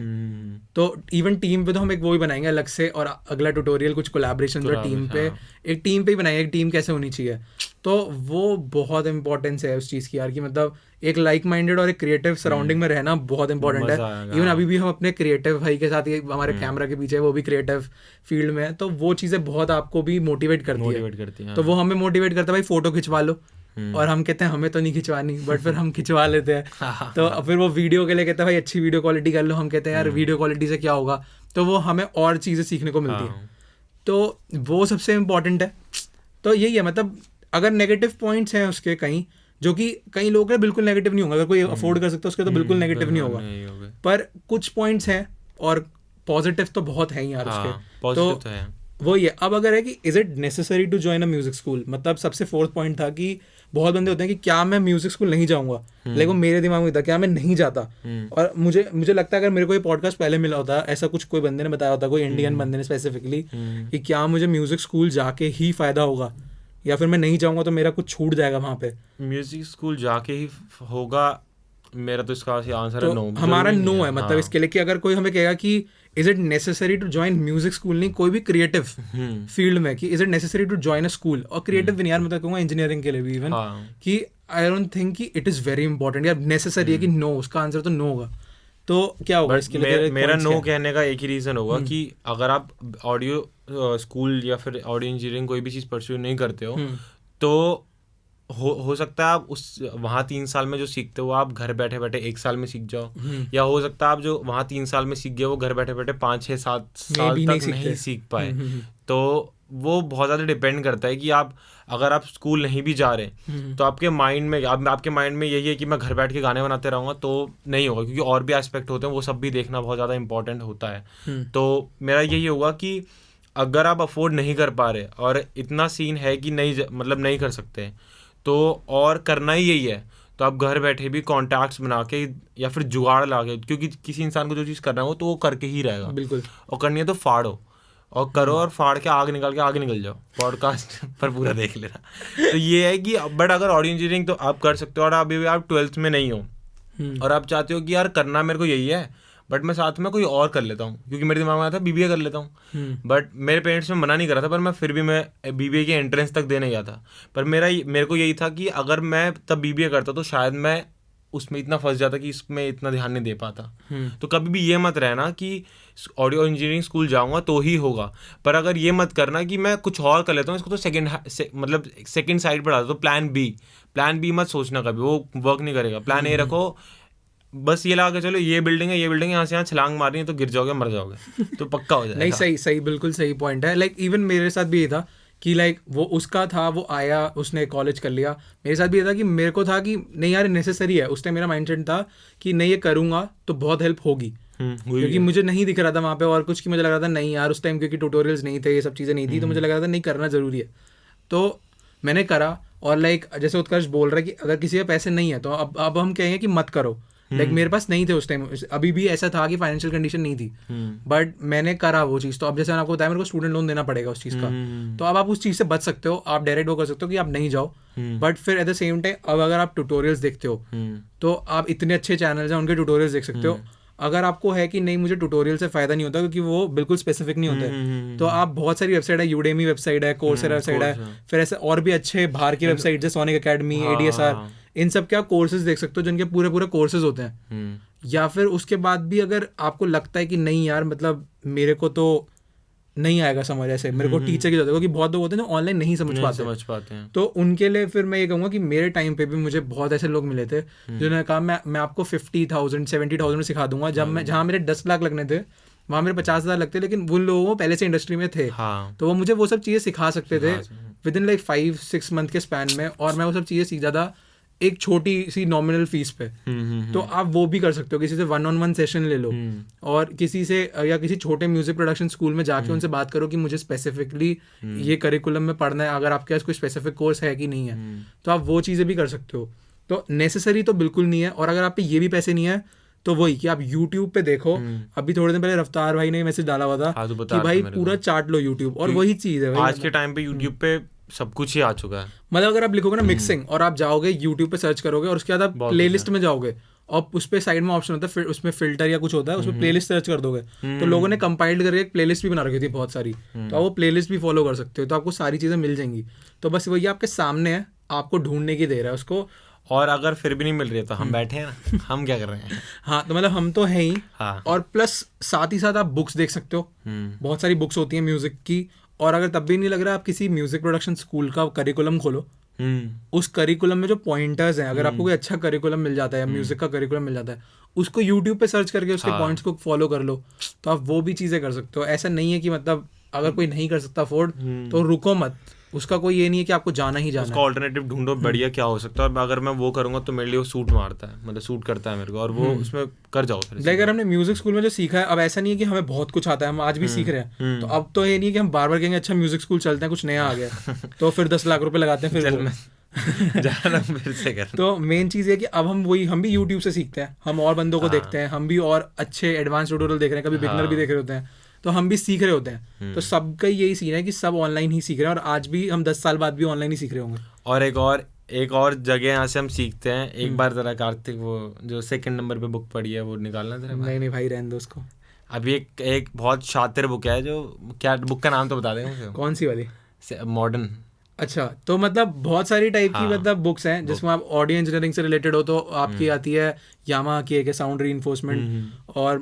तो इवन टीम पे तो हम एक वो ही बनाएंगे अलग से, और अगला ट्यूटोरियल कुछ कोलैबोरेशन जो टीम पे एक टीम पे ही बनाएंगे, एक टीम कैसे होनी चाहिए। तो वो बहुत इंपॉर्टेंस है उस चीज़ की यार, कि मतलब एक लाइक माइंडेड और एक क्रिएटिव सराउंडिंग में रहना बहुत इंपॉर्टेंट है। इवन अभी भी हम अपने क्रिएटिव भाई के साथ, हमारे कैमरा के पीछे वो भी क्रिएटिव फील्ड में है, तो वो चीज़ें बहुत आपको भी मोटिवेट करती है। तो वो हमें मोटिवेट करता है, भाई फोटो खिंचवा लो, और हम कहते हैं हमें तो नहीं खिंचवानी, बट फिर हम खिंचवा लेते हैं। तो फिर वो वीडियो के लिए कहते हैं भाई अच्छी वीडियो क्वालिटी कर लो, हम कहते हैं यार वीडियो क्वालिटी से क्या होगा, तो वो हमें और चीज़ें सीखने को मिलती हैं। तो वो सबसे इम्पोर्टेंट है। तो यही है, मतलब अगर नेगेटिव पॉइंट्स हैं उसके कहीं जो कि कई लोगों के लिए बिल्कुल नेगेटिव नहीं होगा, अगर कोई अफोर्ड कर सकता है उसके तो बिल्कुल नेगेटिव नहीं होगा, नहीं होगा। पर कुछ पॉइंट्स हैं और पॉजिटिव तो बहुत हैं यार हाँ, उसके। पॉजिटिव तो है। वही है। अब अगर है कि is it necessary to join a music school, मतलब सबसे फोर्थ पॉइंट था कि बहुत बंदे होते हैं कि क्या मैं म्यूजिक स्कूल नहीं जाऊंगा, लेकिन वो मेरे दिमाग में था क्या मैं नहीं जाता। और मुझे लगता है अगर मेरे को ये पॉडकास्ट पहले मिला होता, ऐसा कुछ कोई बंदे ने बताया होता, कोई इंडियन बंदे ने स्पेसिफिकली, कि क्या मुझे म्यूजिक स्कूल जाके ही फायदा होगा या फिर मैं नहीं जाऊंगा तो मेरा कुछ छूट जाएगा वहाँ पे, म्यूजिक स्कूल जाके ही होगा, मेरा तो इसका आंसर तो है नो। हमारा नो है मतलब हाँ। इसके लिए कि अगर कोई हमें कहेगा कि is it necessary to join music school, नहीं कोई भी क्रिएटिव फील्ड में, कि is it necessary to join a school, और क्रिएटिव भी नहीं यार, मैं तो कहूँगा इंजीनियरिंग के लिए भी इवन, कि आई डोंट थिंक कि इट इज वेरी इंपॉर्टेंट या नेसेसरी है कि नो, उसका आंसर तो नो होगा। तो क्या होगा इसके लिए? मेरा नो कहने का एक ही रीज़न होगा कि अगर आप ऑडियो स्कूल या फिर ऑडियो इंजीनियरिंग कोई भी चीज़ परस्यू नहीं करते हो, तो हो सकता है आप उस वहाँ 3 साल में जो सीखते हो आप घर बैठे बैठे 1 साल में सीख जाओ, या हो सकता है आप जो वहाँ 3 साल में सीख गए वो घर बैठे बैठे 5, 6, 7 साल तक नहीं सीख पाए। तो वो बहुत ज़्यादा डिपेंड करता है कि आप अगर आप स्कूल नहीं भी जा रहे तो आपके माइंड में यही है कि मैं घर बैठ के गाने बनाते रहूँगा, तो नहीं होगा, क्योंकि और भी एस्पेक्ट होते हैं, वो सब भी देखना बहुत ज़्यादा इंपॉर्टेंट होता है। तो मेरा यही होगा कि अगर आप अफोर्ड नहीं कर पा रहे और इतना सीन है कि नहीं कर सकते, तो और करना ही यही है, तो आप घर बैठे भी कॉन्टैक्ट्स बना के या फिर जुगाड़ ला के, क्योंकि किसी इंसान को जो चीज़ करना हो तो वो करके ही रहेगा। बिल्कुल। और करनी है तो फाड़ो और करो, और फाड़ के आगे निकल जाओ। पॉडकास्ट पर पूरा देख लेना। तो ये है कि बट अगर ऑडियो इंजीनियरिंग तो आप कर सकते हो, और अभी आप 12th में नहीं हो और आप चाहते हो कि यार करना मेरे को यही है, बट मैं साथ में कोई और कर लेता हूँ, क्योंकि मेरे दिमाग में आया था BBA कर लेता हूँ, बट मेरे पेरेंट्स ने मना नहीं करा था, पर मैं फिर भी मैं BBA की एंट्रेंस तक देने गया था। पर मेरे को यही था कि अगर मैं तब BBA करता तो शायद मैं उसमें इतना फंस जाता कि इसमें इतना ध्यान नहीं दे पाता। तो कभी भी ये मत रहना कि ऑडियो इंजीनियरिंग स्कूल जाऊंगा तो ही होगा, पर अगर ये मत करना कि मैं कुछ और कर लेता हूँ, इसको तो सेकंड साइड पर डाल दो। प्लान बी मत सोचना कभी, वो वर्क नहीं करेगा। प्लान ए रखो, बस ये लगा के चलो ये बिल्डिंग है यहाँ से यहाँ छलांग मारनी है तो गिर जाओगे, मर जाओगे, तो पक्का हो जाएगा। नहीं, सही बिल्कुल सही पॉइंट है। लाइक इवन मेरे साथ भी ये था कि लाइक वो उसका था, वो आया, उसने कॉलेज कर लिया। मेरे साथ भी ये था कि मेरे को था कि नहीं यार नेसेसरी है। उस टाइम मेरा माइंडसेट था कि नहीं ये करूँगा तो बहुत हेल्प होगी, क्योंकि मुझे नहीं दिख रहा था वहाँ पे और कुछ, की मुझे लग रहा था नहीं यार उस टाइम क्योंकि ट्यूटोरियल्स नहीं थे, ये सब चीज़ें नहीं थी, तो मुझे लग रहा था नहीं करना ज़रूरी है। तो मैंने करा, और लाइक जैसे उत्कर्ष बोल रहा है कि अगर किसी के पैसे नहीं है तो अब हम कहेंगे कि मत करो। लाइक मेरे पास नहीं थे उस टाइम, अभी भी ऐसा था कि फाइनेंशियल कंडीशन नहीं थी, बट मैंने करा वो चीज़। तो अब जैसे मैंने आपको बताया मेरे को स्टूडेंट लोन देना पड़ेगा उस चीज़ का, तो अब आप उस चीज़ से बच सकते हो, आप डायरेक्ट वो कर सकते हो कि आप नहीं जाओ। बट फिर एट द सेम टाइम अब अगर आप ट्यूटोरियल्स देखते हो तो आप इतने अच्छे चैनल्स हैं उनके ट्यूटोरियल्स देख सकते हो। अगर आपको है कि नहीं मुझे ट्यूटोरियल से फायदा नहीं होता क्योंकि वो बिल्कुल स्पेसिफिक नहीं होते, तो आप बहुत सारी वेबसाइट है, यूडेमी वेबसाइट है, कोर्सेरा वेबसाइट है, फिर ऐसे और भी अच्छे बाहर की वेबसाइट जैसे सोनिक अकेडमी, ADSR, इन सब के आप कोर्सेज देख सकते हो जिनके पूरे कोर्सेज होते हैं। या फिर उसके बाद भी अगर आपको लगता है कि नहीं यार मतलब मेरे को तो नहीं आएगा समझ, ऐसे मेरे को टीचर की जरूरत है, क्योंकि बहुत लोग होते हैं जो ऑनलाइन नहीं समझ पाते हैं, तो उनके लिए फिर मैं ये कहूँगा कि मेरे टाइम पे भी मुझे बहुत ऐसे लोग मिले थे जिन्होंने कहा मैं आपको 50,000 70,000 में सिखा दूंगा। जहाँ मेरे 10 लाख लगने थे वहाँ मेरे 50,000 लगते, लेकिन उन लोगों पहले से इंडस्ट्री में थे, तो वो मुझे वो सब चीज़ें सिखा सकते थे विद इन लाइक 5-6 मंथ के स्पैन में, और मैं वो सब चीज़ें सीख जाता एक छोटी सी नॉमिनल फीस पे। तो आप वो भी कर सकते हो, किसी से 1-on-1 सेशन ले लो, और किसी से या किसी छोटे म्यूजिक प्रोडक्शन स्कूल में जाके उनसे बात करो कि मुझे स्पेसिफिकली ये करिकुलम में पढ़ना है, अगर आपके पास कोई स्पेसिफिक कोर्स है कि नहीं है, तो आप वो चीज़ें भी कर सकते हो। तो नेसेसरी तो बिल्कुल नहीं है, और अगर आप पे ये भी पैसे नहीं है तो वही कि आप YouTube पे देखो। अभी थोड़े दिन पहले रफ्तार भाई ने मैसेज डाला हुआ था कि भाई पूरा चाट लो YouTube, और वही चीज़ है आज के टाइम पे YouTube पे सब कुछ ही आ चुका है। मतलब अगर आप लिखोगे ना मिक्सिंग और आप जाओगे YouTube पे सर्च करोगे और उसके बाद आप प्लेलिस्ट में जाओगे और उस पे साइड में ऑप्शन होता है, फिर उसमें फिल्टर या कुछ होता है, उसमें प्लेलिस्ट सर्च कर दोगे तो लोगों ने कंपाइल्ड करके एक प्लेलिस्ट भी बना रखी थी बहुत सारी, तो आप वो प्लेलिस्ट भी फॉलो कर सकते हो, तो आपको सारी चीज़ें मिल जाएंगी। तो बस वही आपके सामने है, आपको ढूंढने की देर है उसको। और अगर फिर भी नहीं मिल रही है तो हम बैठे हैं ना, हम क्या कर रहे हैं। हाँ, तो मतलब हम तो हैं ही। और प्लस साथ ही साथ आप बुक्स देख सकते हो, बहुत सारी बुक्स होती हैं म्यूजिक की, और अगर तब भी नहीं लग रहा आप किसी म्यूजिक प्रोडक्शन स्कूल का करिकुलम खोलो, उस करिकुलम में जो पॉइंटर्स हैं, अगर आपको कोई अच्छा करिकुलम मिल जाता है, म्यूजिक का करिकुलम मिल जाता है, उसको यूट्यूब पे सर्च करके उसके पॉइंट्स को फॉलो कर लो, तो आप वो भी चीज़ें कर सकते हो। ऐसा नहीं है कि मतलब अगर कोई नहीं कर सकता अफोर्ड तो रुको मत, उसका कोई ये नहीं है कि आपको जाना ही जाना उसका ऑल्टरनेटिव ढूंढो बढ़िया क्या हो सकता है, और अगर मैं वो करूंगा तो मेरे लिए वो सूट मारता है, मतलब सूट करता है मेरे को, और वो उसमें कर जाओ फिर। लाइक अगर हमने म्यूजिक स्कूल में जो सीखा है, अब ऐसा नहीं है कि हमें बहुत कुछ आता है, हम आज भी सीख रहे हैं, तो अब तो ये नहीं है कि हम बार बार कहेंगे अच्छा म्यूजिक स्कूल चलते हैं कुछ नया आ गया तो फिर 10 लाख रुपए लगाते हैं फिर फिर से कर। तो मेन चीज़ है कि अब हम भी यूट्यूब से सीखते हैं, हम और बंदों को देखते हैं, हम भी और अच्छे एडवांस ट्यूटोरियल देख रहे हैं, कभी बिगनर भी देख रहे होते हैं, तो हम भी सीख रहे होते हैं। तो सबका यही सीन है कि सब ऑनलाइन ही सीख रहे हैं, और आज भी हम 10 साल बाद भी ऑनलाइन ही सीख रहे होंगे। और एक और जगह यहाँ से हम सीखते हैं। एक बार जरा कार्तिक वो जो 2nd नंबर पे बुक पड़ी है वो निकालना तेरे पास। नहीं भाई रहने दो उसको। अभी एक बहुत शातिर बुक है, जो क्या बुक का नाम तो बता दें। कौन सी वाली? मॉडर्न। अच्छा, तो मतलब बहुत सारी टाइप की मतलब बुक्स हैं जिसमें आप ऑडियो इंजीनियरिंग से रिलेटेड हो तो आपकी आती है यामाहा की एक साउंड रीइंफोर्समेंट, और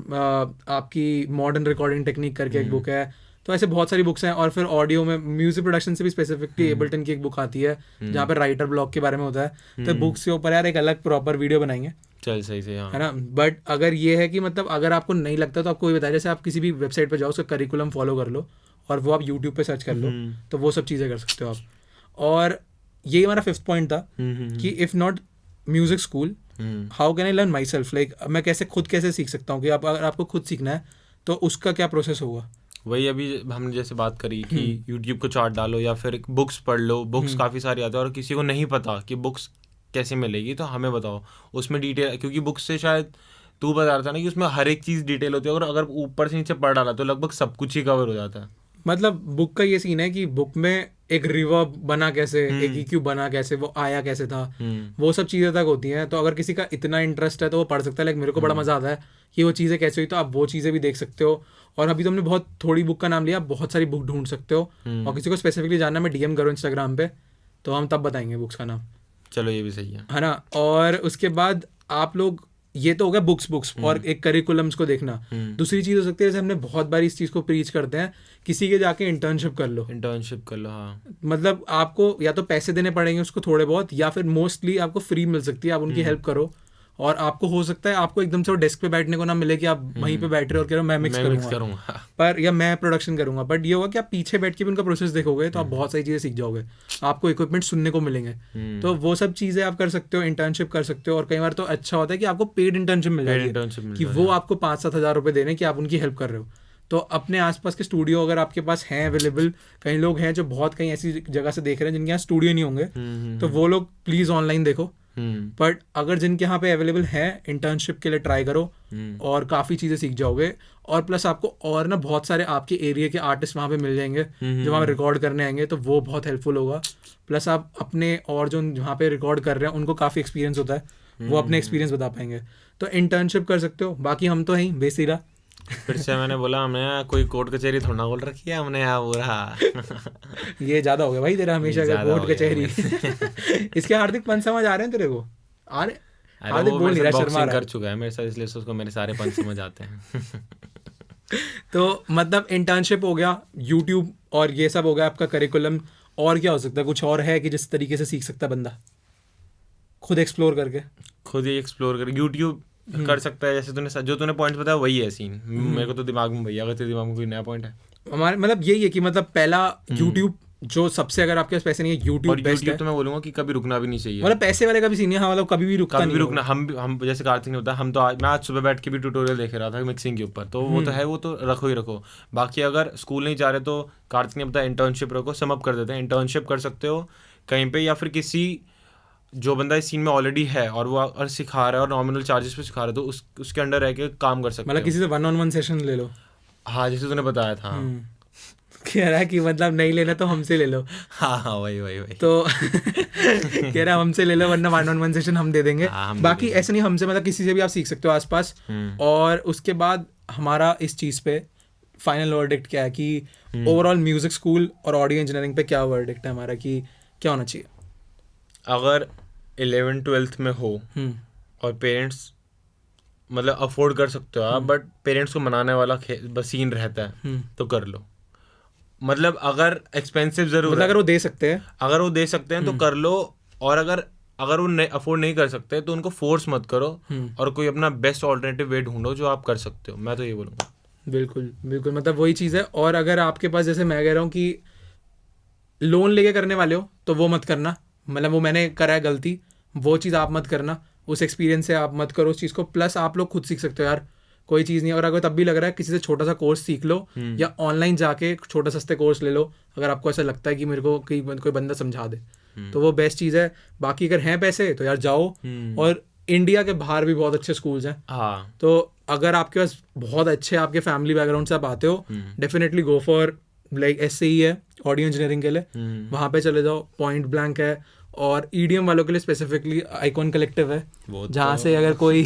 आपकी मॉडर्न रिकॉर्डिंग टेक्निक करके एक बुक है। तो ऐसे बहुत सारी बुक्स हैं, और फिर ऑडियो में म्यूजिक प्रोडक्शन से भी स्पेसिफिकली एबल्टन की एक बुक आती है जहाँ पे राइटर ब्लॉक के बारे में होता है। तो बुक्स के ऊपर यार एक अलग प्रॉपर वीडियो बनाएंगे, चल सही से, है ना। बट अगर ये है कि मतलब अगर आपको नहीं लगता तो आपको ये बताया, जैसे आप किसी भी वेबसाइट पे जाओ, उसका करिकुलम फॉलो कर लो, और वो आप यूट्यूब पे सर्च कर लो, तो वो सब चीज़ें कर सकते हो आप। और यही हमारा 5th पॉइंट था कि if not music school how can I learn my self, like मैं कैसे सीख सकता हूँ, कि अगर आपको खुद सीखना है तो उसका क्या प्रोसेस होगा। वही अभी हमने जैसे बात करी कि यूट्यूब को चार्ट डालो या फिर बुक्स पढ़ लो। बुक्स काफ़ी सारी आती है, और किसी को नहीं पता कि बुक्स कैसे मिलेगी तो हमें बताओ उसमें डिटेल, क्योंकि बुक्स से शायद तू बता रहा था ना कि उसमें हर एक चीज़ डिटेल होती है, और अगर ऊपर से नीचे पढ़ डाला तो लगभग सब कुछ ही कवर हो जाता है। मतलब बुक का ये सीन है कि बुक में एक रिवर्ब बना कैसे, एक EQ बना कैसे, वो आया कैसे था, वो सब चीज़ें तक होती हैं। तो अगर किसी का इतना इंटरेस्ट है तो वो पढ़ सकता है। लाइक मेरे को बड़ा मज़ा आता है कि वो चीज़ें कैसे हुई, तो आप वो चीज़ें भी देख सकते हो। और अभी तो हमने बहुत थोड़ी बुक का नाम लिया, बहुत सारी बुक ढूंढ सकते हो। और किसी को स्पेसिफिकली जानना है, मैं DM करो इंस्टाग्राम पे, तो हम तब बताएंगे बुक्स का नाम। चलो ये भी सही है ना। और उसके बाद आप लोग, ये तो हो गया बुक्स और एक करिकुलम्स को देखना। दूसरी चीज़ हो सकती है, जैसे हमने बहुत बार इस चीज़ को प्रीच करते हैं, किसी के जाके इंटर्नशिप कर लो। हाँ। मतलब आपको या तो पैसे देने पड़ेंगे उसको थोड़े बहुत, या फिर मोस्टली आपको फ्री मिल सकती है, आप उनकी हेल्प करो। और आपको हो सकता है आपको एकदम से वो डेस्क पे बैठने को ना मिले कि आप वहीं पे बैठ रहे हो और कह रहे हो मैं मिक्स करूंगा पर, या मैं प्रोडक्शन करूंगा। बट ये होगा कि आप पीछे बैठ के भी उनका प्रोसेस देखोगे तो आप बहुत सारी चीज़ें सीख जाओगे, आपको इक्विपमेंट सुनने को मिलेंगे। तो वो सब चीज़ें आप कर सकते हो, इंटर्नशिप कर सकते हो। और कई बार तो अच्छा होता है कि आपको पेड इंटर्नशिप मिल जाएगी, कि वो आपको 5-7 हज़ार रुपये देने कि आप उनकी हेल्प कर रहे हो। तो अपने आसपास के स्टूडियो अगर आपके पास हैं अवेलेबल, कई लोग हैं जो बहुत कहीं ऐसी जगह से देख रहे हैं जिनके यहाँ स्टूडियो नहीं होंगे, तो वो लोग प्लीज़ ऑनलाइन देखो। बट अगर जिनके यहाँ पे अवेलेबल है, इंटर्नशिप के लिए ट्राई करो, और काफ़ी चीज़ें सीख जाओगे। और प्लस आपको और ना बहुत सारे आपके एरिया के आर्टिस्ट वहाँ पे मिल जाएंगे जो वहाँ रिकॉर्ड करने आएंगे, तो वो बहुत हेल्पफुल होगा। प्लस आप अपने और जो वहाँ पे रिकॉर्ड कर रहे हैं उनको काफ़ी एक्सपीरियंस होता है, वो अपने एक्सपीरियंस बता पाएंगे। तो इंटर्नशिप कर सकते हो। बाकी हम तो हैं बेसिरा। फिर से मैंने बोला हमने कोई कोर्ट कचहरी थोड़ा बोल रखी है हमने यहाँ पूरा ये ज्यादा हो गया भाई तेरा, हमेशा का कोर्ट कचहरी इसके हार्दिक पंच समझ आ रहे हैं तेरे को? आ रहे? हार्दिक बोल नहीं रहा, शर्मा रहा कर चुका है मेरे साथ, इसलिए उसको मेरे सारे पंच समझ आते हैं तो मतलब इंटर्नशिप हो गया, यूट्यूब और ये सब हो गया आपका करिकुलम। और क्या हो सकता है? कुछ और है कि जिस तरीके से सीख सकता है बंदा खुद एक्सप्लोर करके? यूट्यूब कर सकता है। जैसे जो तूने पॉइंट्स बताया वही है सीन, मेरे को तो दिमाग में भैया, अगर तेरे दिमाग में कोई नया पॉइंट है। हमारे मतलब यही है कि मतलब पहला यूट्यूब जो सबसे, अगर आपके पास पैसे नहीं है, यूट्यूब बेस्ट है। तो मैं बोलूंगा कि कभी रुकना भी नहीं चाहिए, मतलब पैसे वाले का भी सीन है। हाँ, मतलब कभी भी रुकना। हम जैसे कार्तिक ने बताया, हम तो मैं आज सुबह बैठ के भी ट्यूटोरियल देख रहा था मिक्सिंग के ऊपर, तो वो तो है, वो तो रखो ही रखो। बाकी अगर स्कूल नहीं जा रहे तो कार्तिक ने बताया इंटर्नशिप रखो। सम अप कर देते हैं, इंटर्नशिप कर सकते हो कहीं पे, या फिर किसी जो बंदा इस सीन में ऑलरेडी है और वो और सिखा रहा है और नॉमिनल चार्जेस पे सिखा रहा है, तो उसके अंडर रह के काम कर सकते हो। मतलब किसी से 1-on-1 सेशन ले लो। हाँ, जैसे तूने बताया था। कह रहा है कि मतलब नहीं लेना तो हमसे ले लो। हाँ वही तो कह रहा है हमसे ले लो, वरना 1-on-1 सेशन हम दे देंगे। बाकी ऐसे नहीं, हमसे मतलब किसी से भी आप सीख सकते हो आसपास। और उसके बाद हमारा इस चीज़ पे फाइनल वर्डिक्ट क्या है कि ओवरऑल म्यूजिक स्कूल और ऑडियो इंजीनियरिंग पे क्या वर्डिक्ट है हमारा, कि क्या होना चाहिए? अगर 11th-12th में हो और पेरेंट्स मतलब अफोर्ड कर सकते हो आप, बट पेरेंट्स को मनाने वाला बस सीन रहता है, तो कर लो। मतलब अगर एक्सपेंसिव जरूर मतलब अगर वो दे सकते हैं तो कर लो। और अगर वो अफोर्ड नहीं कर सकते तो उनको फोर्स मत करो, और कोई अपना बेस्ट ऑल्टरनेटिव वे ढूंढो जो आप कर सकते हो। मैं तो ये बोलूँगा। बिल्कुल मतलब वही चीज़ है। और अगर आपके पास, जैसे मैं कह रहा हूँ कि लोन लेके करने वाले हो तो वो मत करना, मतलब वो मैंने करा है गलती, वो चीज़ आप मत करना, उस एक्सपीरियंस से आप मत करो उस चीज़ को। प्लस आप लोग खुद सीख सकते हो यार, कोई चीज़ नहीं है। और अगर तब भी लग रहा है किसी से छोटा सा कोर्स सीख लो, या ऑनलाइन जाके छोटे सस्ते कोर्स ले लो, अगर आपको ऐसा लगता है कि मेरे को कोई बंदा समझा दे, तो वो बेस्ट चीज़ है। बाकी अगर हैं पैसे तो यार जाओ, और इंडिया के बाहर भी बहुत अच्छे स्कूल्स हैं। हाँ, तो अगर आपके पास बहुत अच्छे आपके फैमिली बैकग्राउंड से आप आते हो, definitely go for like SCE है ऑडियो इंजीनियरिंग के लिए, वहाँ पे चले जाओ। पॉइंट ब्लैंक है, और EDM वालों के लिए स्पेसिफिकली आइकॉन कलेक्टिव है, जहाँ से अगर कोई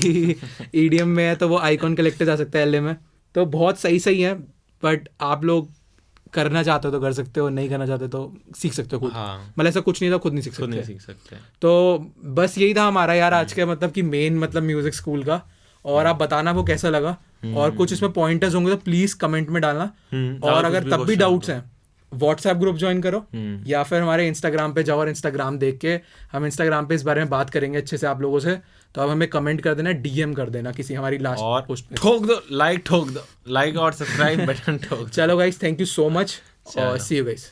EDM में है तो वो आइकॉन कलेक्टिव जा सकता है LA में। तो बहुत सही है, बट आप लोग करना चाहते हो तो कर सकते हो, नहीं करना चाहते तो सीख सकते हो खुद। हाँ, मतलब ऐसा कुछ नहीं था, खुद नहीं सीख खुद नहीं सकते। सीख सकते। तो बस यही था हमारा यार आज के मतलब कि मेन मतलब म्यूजिक स्कूल का। और आप बताना वो कैसा लगा, और कुछ इसमें पॉइंटर्स होंगे तो प्लीज कमेंट में डालना। और अगर तब भी डाउट्स हैं, व्हाट्सएप ग्रुप ज्वाइन करो, या फिर हमारे इंस्टाग्राम पे जाओ, और इंस्टाग्राम देख के हम इंस्टाग्राम पे इस बारे में बात करेंगे अच्छे से आप लोगों से। तो अब हमें कमेंट कर देना, DM कर देना किसी हमारी लास्ट और पोस्ट पे। ठोक दो लाइक और सब्सक्राइब बटन ठोक दो। चलो guys, thank you so much, और चलो। सी यू गाइस।